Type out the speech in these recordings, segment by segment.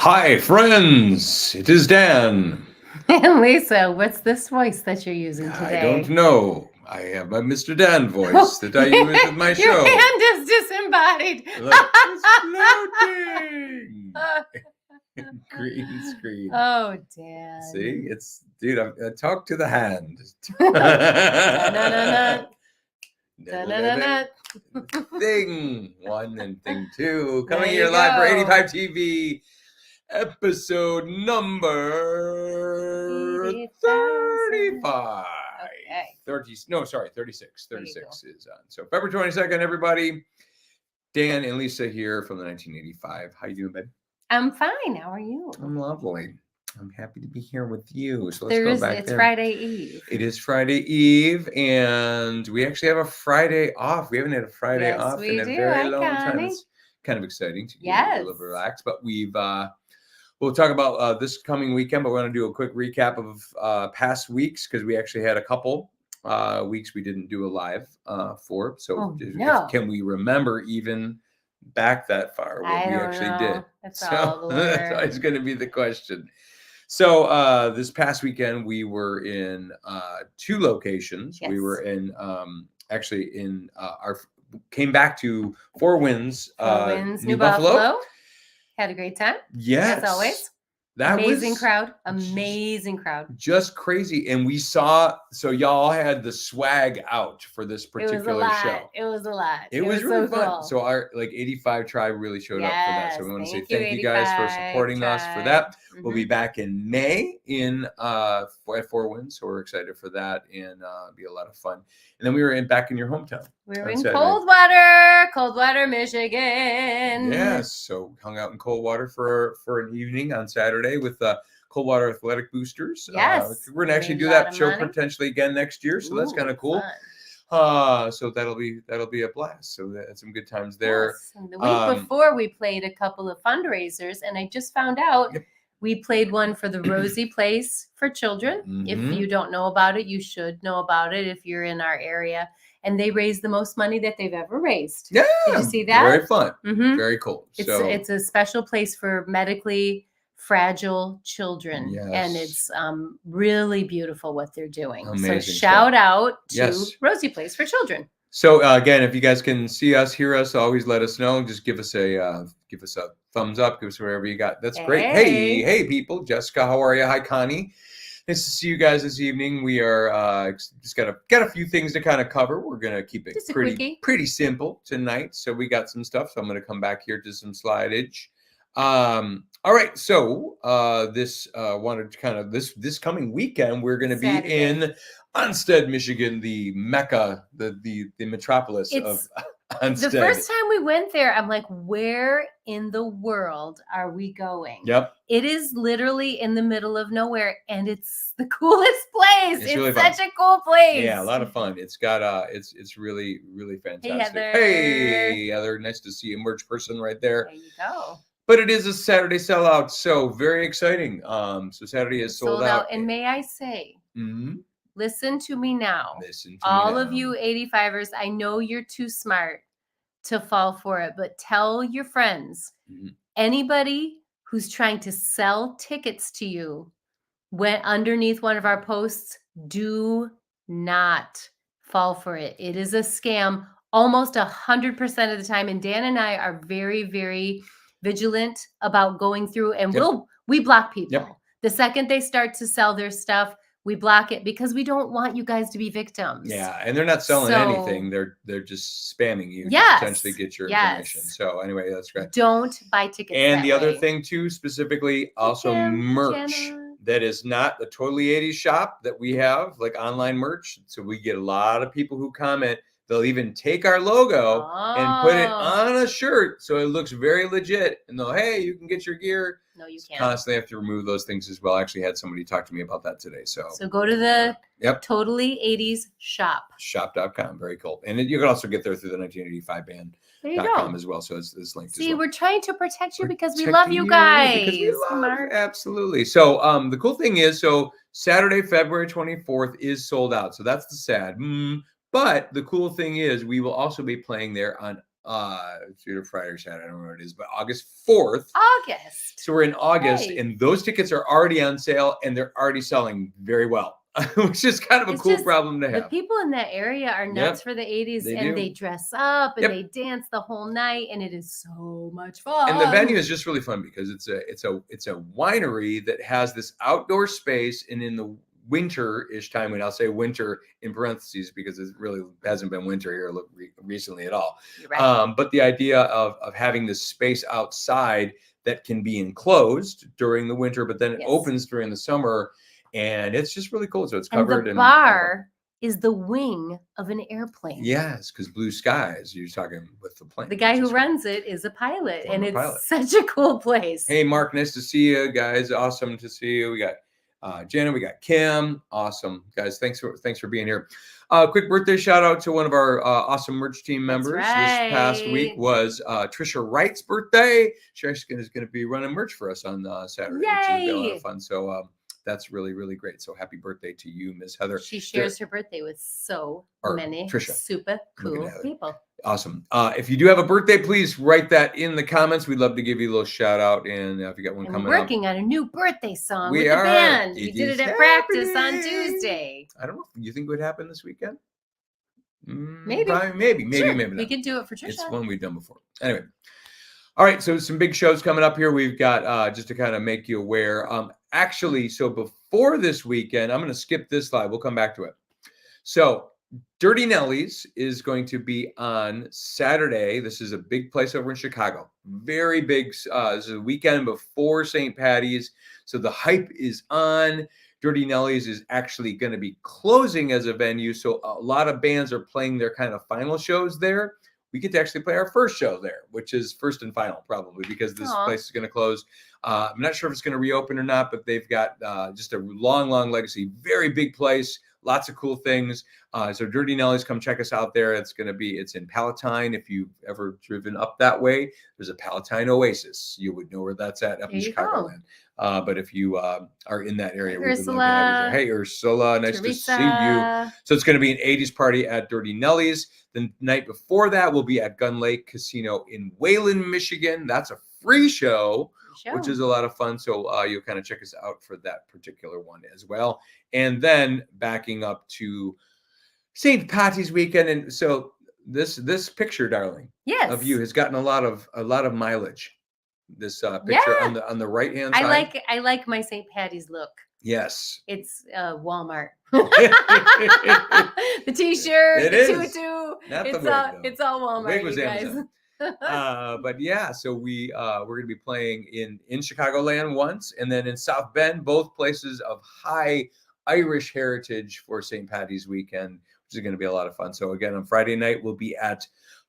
Hi, friends. It is Dan. And Lisa, what's this voice that you're using I don't today? know. I have my Mr. Dan Oh, voice that I use with my your show. hand is disembodied. Look, it's floating. Green screen. Oh, Dan. See, it's dude. I talk to the hand. Da-na-na-na, da-na-na-na. Thing one and thing two. There Coming you here live for go. 85 TV. Episode number 80,000. 35. Okay. 36. 36 is on. So February 22nd, everybody. Dan and Lisa here from the 1985. How you doing, babe? I'm fine. How are you? I'm lovely. I'm happy to be here with you. So let's go back It's there. Friday Eve. It is Friday Eve, and we actually have a Friday off. We haven't had a Friday Yes, off we in a do. very Hi, long time. Connie. It's kind of exciting to get Yes. a little bit relaxed, but we'll talk about this coming weekend, but we're going to do a quick recap of past weeks because we actually had a couple weeks we didn't do a live for. So can we remember even back that far what we actually did? It's all blur. That's going to be the question. So this past weekend we were in two locations. Yes. We were in came back to Four Winds, New Buffalo. Had a great time. Yes. As always. Amazing crowd. Just crazy. And we saw, so y'all had the swag out for this particular show. It was a lot. It was really so fun. Cool. So our 85 tribe really showed up for that. So we want to say thank you guys for supporting tribe. us for that. Mm-hmm. We'll be back in May at Four Winds. So we're excited for that and be a lot of fun. And then we were back in your hometown. We were in Coldwater, Michigan. Yes. So hung out in Coldwater for an evening on Saturday with Coldwater Athletic Boosters. Yes. We're going to actually do that show potentially again next year. So that's kind of cool. So that'll be a blast. So that's some good times there. Yes. And the week before we played a couple of fundraisers, and I just found out we played one for the Rosie Place for children. Mm-hmm. If you don't know about it, you should know about it if you're in our area. And they raised the most money that they've ever raised. Yeah. Did you see that? Very fun. Mm-hmm. Very cool. It's a special place for medically fragile children. Yes. And it's really beautiful what they're doing. Amazing so shout out to Rosie Place for Children. So again, if you guys can see us, hear us, always let us know. Just give us a thumbs up. Give us whatever you got. That's great. Hey, people. Jessica, how are you? Hi, Connie. Nice to see you guys this evening. We are just got a few things to kind of cover. We're gonna keep it pretty simple tonight. So we got some stuff. So I'm gonna come back here to some slidage. All right. So this coming weekend we're gonna be in Onstead, Michigan, the mecca, the metropolis of Onstead. The first time we went there, I'm like, where in the world are we going? Yep. It is literally in the middle of nowhere, and it's the coolest place. It's really such a cool place. Yeah, a lot of fun. It's got it's really, really fantastic. Hey, Heather, nice to see you, merch person right there. There you go. But it is a Saturday sellout, so very exciting. So Saturday is sold out. And may I say, listen to me now. All of you 85ers, I know you're too smart to fall for it, but tell your friends, anybody who's trying to sell tickets to you, went underneath one of our posts, do not fall for it. It is a scam almost 100% of the time. And Dan and I are very, very vigilant about going through, and we block people. The second they start to sell their stuff, we block it because we don't want you guys to be victims. Yeah, and they're not selling anything. They're just spamming you to potentially get your information. So anyway, that's great. Don't buy tickets. And the other thing too, specifically, also merch that is not the Totally 80s shop that we have, like online merch. So we get a lot of people who comment. They'll even take our logo and put it on a shirt so it looks very legit. And they'll, hey, you can get your gear. No, you can't. Constantly have to remove those things as well. I actually had somebody talk to me about that today. So go to the Totally 80s shop. Shop.com. Very cool. And you can also get there through the 1985band.com as well. So it's linked as well. We're trying to protect you because we love you guys. Because we love, absolutely. So the cool thing is, Saturday, February 24th is sold out. So that's the sad. But the cool thing is we will also be playing there on It's either Friday or Saturday. I don't know what it is, but August 4th. August. So we're in August, and those tickets are already on sale, and they're already selling very well. Which is kind of a cool problem to have. The people in that area are nuts for the 80s, and they dress up and they dance the whole night, and it is so much fun. And the venue is just really fun because it's a winery that has this outdoor space, and in the winter-ish time, when I'll say winter in parentheses because it really hasn't been winter here recently at all. Right. But the idea of having this space outside that can be enclosed during the winter, but then it opens during the summer. And it's just really cool. So it's covered. And the bar is the wing of an airplane. Yes, because blue skies, you're talking with the plane. The guy who runs it is a pilot, and it's such a cool place. Hey, Mark, nice to see you guys. Awesome to see you. We got Jenna, we got Kim. Awesome, guys. Thanks for being here. Quick birthday shout out to one of our awesome merch team members. This past week was Trisha Wright's birthday. She's going to be running merch for us on Saturday, which is a lot of fun. So that's really, really great. So happy birthday to you, Miss Heather. She shares her birthday with so many super cool people. Awesome. If you do have a birthday, please write that in the comments. We'd love to give you a little shout out. And if you got one coming up. We're working on a new birthday song with the band. We did it at practice on Tuesday. I don't know. You think it would happen this weekend? Maybe. Maybe not. We could do it for Trisha. It's one we've done before. Anyway. All right. So some big shows coming up here. We've got, just to kind of make you aware, actually, so before this weekend, I'm going to skip this slide. We'll come back to it. So Dirty Nelly's is going to be on Saturday. This is a big place over in Chicago. Very big. This is a weekend before St. Patty's. So the hype is on. Dirty Nelly's is actually going to be closing as a venue. So a lot of bands are playing their kind of final shows there. We get to actually play our first show there, which is first and final probably because this place is going to close. I'm not sure if it's going to reopen or not, but they've got just a long, long legacy, very big place, lots of cool things. So Dirty Nelly's, come check us out there. It's in Palatine. If you've ever driven up that way, there's a Palatine Oasis. You would know where that's at up in Chicagoland. But if you are in that area, we would love to have you there. Hey, Ursula, nice to see you. So it's going to be an 80s party at Dirty Nelly's. The night before that, we'll be at Gun Lake Casino in Wayland, Michigan. That's a free show, which is a lot of fun. So you'll kind of check us out for that particular one as well. And then backing up to St. Patty's weekend. And so this picture, darling, of you has gotten a lot of mileage. This picture on the right hand side. I like my St. Patty's look. Yes. It's Walmart. The t-shirt, the tutu. It's all Walmart. The wig was Amazon. But yeah, so we're going to be playing in Chicagoland once, and then in South Bend, both places of high Irish heritage for St. Patty's weekend, which is going to be a lot of fun. So again, on Friday night, we'll be at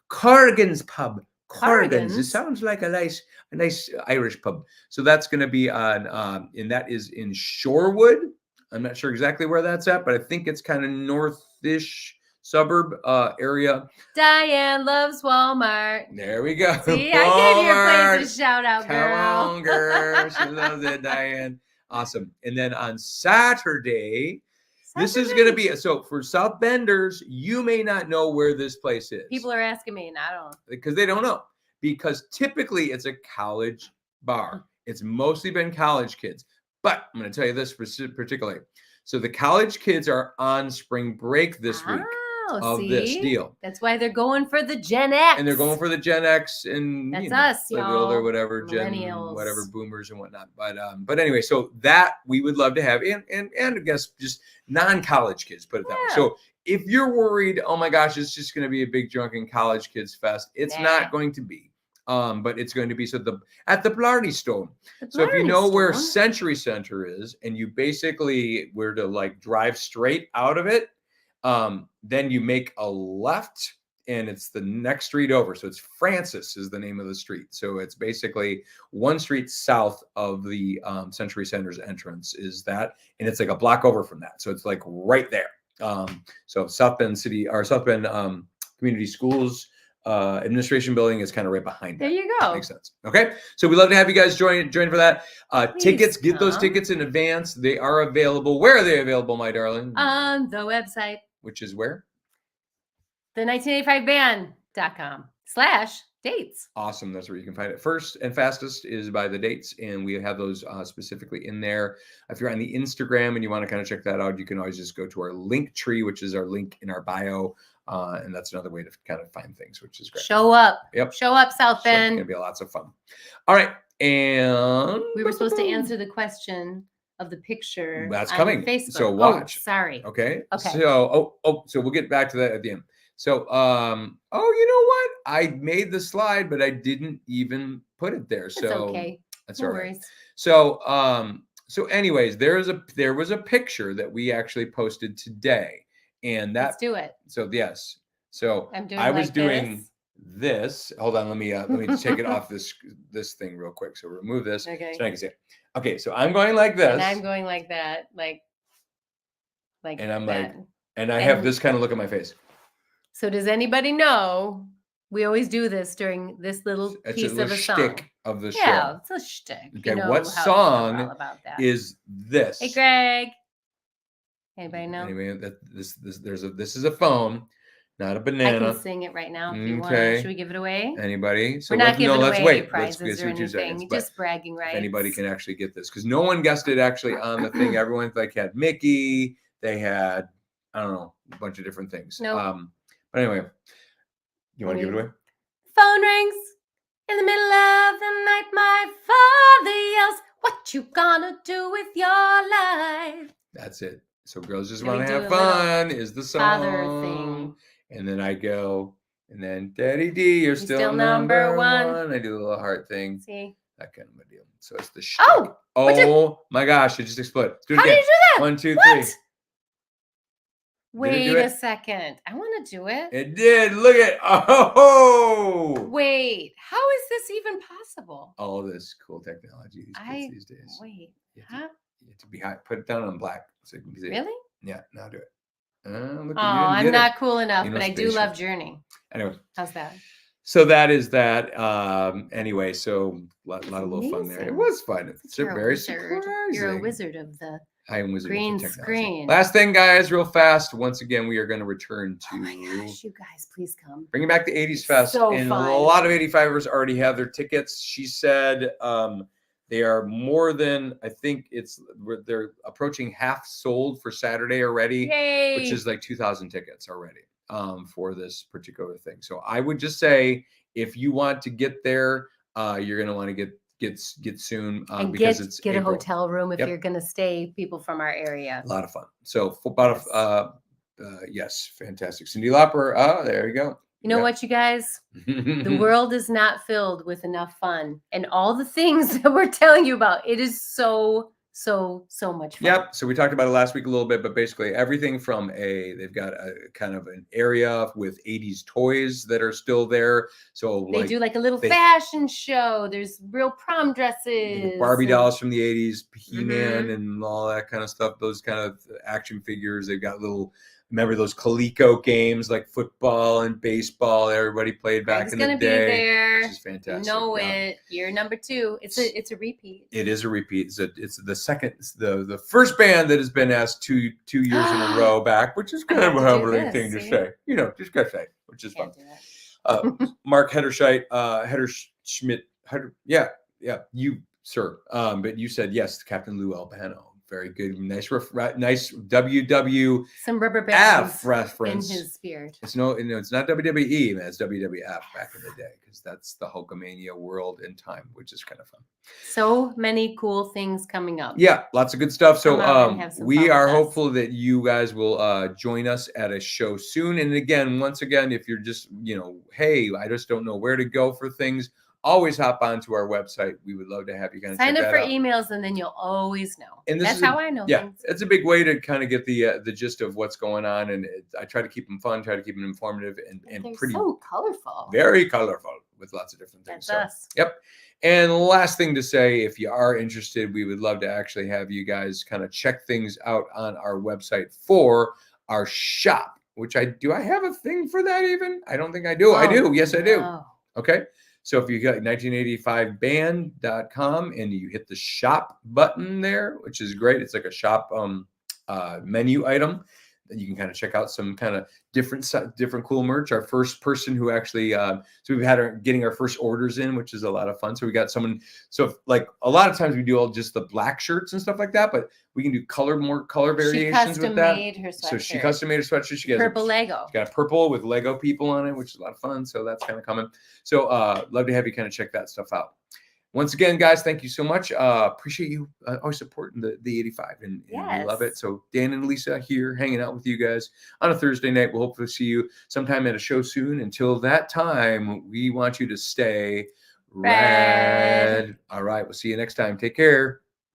Corrigan's Pub. Corrigan's. It sounds like a nice Irish pub. So that's going to be on, and that is in Shorewood. I'm not sure exactly where that's at, but I think it's kind of northish suburb area. Diane loves Walmart. There we go. See, I gave your place a shout out, girl. Come on, girl. She loves it, Diane. Awesome. And then on Saturday, this is going to be, so for South Benders, you may not know where this place is. People are asking me, and I don't. Because they don't know. Because typically it's a college bar. It's mostly been college kids. But I'm going to tell you this particularly. So the college kids are on spring break this week of this deal. That's why they're going for the Gen X. And they're going for the Gen X and that's us, y'all. Or whatever, Gen whatever, boomers and whatnot. But anyway, so that we would love to have, and I guess just non-college kids, put it that way. So if you're worried, oh my gosh, it's just going to be a big drunken college kids fest, it's not going to be. But it's going to be at the Blarney Stone. So if you know where Century Center is, and you basically were to like drive straight out of it, then you make a left, and it's the next street over. So it's Francis is the name of the street. So it's basically one street south of the Century Center's entrance is that, and it's like a block over from that. So it's like right there. So South Bend City or South Bend Community Schools administration building is kind of right behind it. There you go. That makes sense. Okay. So we'd love to have you guys join for that. Tickets, get those tickets in advance. They are available. Where are they available, my darling? On the website. Which is where? The 1985band.com. /dates. Awesome. That's where you can find it. First and fastest is by the dates, and we have those specifically in there. If you're on the Instagram and you want to kind of check that out, you can always just go to our link tree, which is our link in our bio. And that's another way to kind of find things, which is great. Show up. Yep. Show up, South Bend. It's going to be lots of fun. All right. And we were supposed to answer the question of the picture. That's coming. Facebook. So watch. Oh, sorry. Okay. Okay. So, so we'll get back to that at the end. So, you know what? I made the slide, but I didn't even put it there. So it's okay. That's no all right. worries. So anyways, there was a picture that we actually posted today, and let's do it. So yes. So I was doing this. Hold on, let me take it off this thing real quick. So remove this. Okay. So I can see it. Okay, so I'm going like this. And I'm going like that, like. And I'm that. And I have this kind of look on my face. So does anybody know? We always do this during this little piece of a song. Shtick of the show. Yeah, it's a shtick. Okay, what song is this? Hey, Greg. Anybody know? Anyway, this is a phone, not a banana. I can sing it right now if you want. Should we give it away? Anybody? So we're not giving away any prizes let's or anything. Just bragging rights. Anybody can actually get this because no one guessed it actually on the thing. Everyone had Mickey. They had I don't know a bunch of different things. No. But anyway, you want to give it away? Phone rings in the middle of the night. My father yells, "What you gonna do with your life?" That's it. So girls just want to have fun is the song. Father thing. And then I go, and then Daddy D, you're still number one. I do a little heart thing. See? That kind of a deal. So it's the my gosh, it just exploded. Let's do it How again. did you do that? 1, 2, 3. Wait a second. I want to do it. It did. Look at Wait, how is this even possible? All this cool technology these days. Wait. You have to be high. Put it down on black so you can see it. Really? Yeah, now do it. I'm not cool enough, but I do love Journey. Anyway. How's that? So that is that. Anyway, so a lot of little fun there. It was fun. It's very surprising. You're a wizard of the I am wizard green of the technology. screen. Last thing, guys, real fast. Once again, we are going to return to. Oh my gosh, you guys, please come. Bringing back the 80s Fest. So and fun. A lot of 85ers already have their tickets. She said they are more than, I think they're approaching half sold for Saturday already. Yay. Which is like 2,000 tickets already for this particular thing. So I would just say, if you want to get there, you're going to want to get soon and because it's get April. a hotel room if you're going to stay. People from our area. A lot of fun. So about yes, fantastic. Cyndi Lauper. There you go. You know what, you guys? The world is not filled with enough fun, and all the things that we're telling you about. It is so much fun. Yep. So we talked about it last week a little bit, but basically everything from they've got a kind of an area with 80s toys that are still there. So they do like a little fashion show. There's real prom dresses, Barbie dolls from the 80s, He-Man and all that kind of stuff. Those kind of action figures. They've got remember those Coleco games like football and baseball everybody played back in the day. Be there. Which is fantastic. You're number 2. It's a repeat. It is a repeat. It's the second, the first band that has been asked two years in a row back, which is kind of a humbling thing to say. Just gotta say, which is fun. Mark Hederschmidt, you, sir. But you said yes, Captain Lou Albano. Very good. Nice WWF some rubber bands reference in his spirit. It's not WWE, man. It's WWF back in the day because that's the Hulkamania world and time, which is kind of fun. So many cool things coming up. Yeah, lots of good stuff. So we are hopeful that you guys will join us at a show soon. And again, once again, if you're just hey, I just don't know where to go for things. Always hop onto our website. We would love to have you guys sign up for emails, and then you'll always know. And that's how I know. Yeah, things. It's a big way to kind of get the gist of what's going on, and I try to keep them fun, try to keep them informative, and pretty so colorful, very colorful with lots of different things. That's us. Yep. And last thing to say, if you are interested, we would love to actually have you guys kind of check things out on our website for our shop. Which I have a thing for that even? I don't think I do. I do. Yes, I do. Okay. So if you got 1985band.com and you hit the shop button there, which is great. It's like a shop menu item. you can kind of check out some kind of different cool merch. Our first person who actually, so we've had getting our first orders in, which is a lot of fun. So we got someone, so like a lot of times we do all just the black shirts and stuff like that, but we can do more color variations with that. Made her sweatshirt. So she custom made a sweatshirt. She got purple Lego. She got a purple with Lego people on it, which is a lot of fun. So that's kind of coming. So love to have you kind of check that stuff out. Once again, guys, thank you so much. Appreciate you always supporting the 85, and we love it. So Dan and Lisa here hanging out with you guys on a Thursday night. We'll hopefully see you sometime at a show soon. Until that time, we want you to stay rad. All right, we'll see you next time. Take care.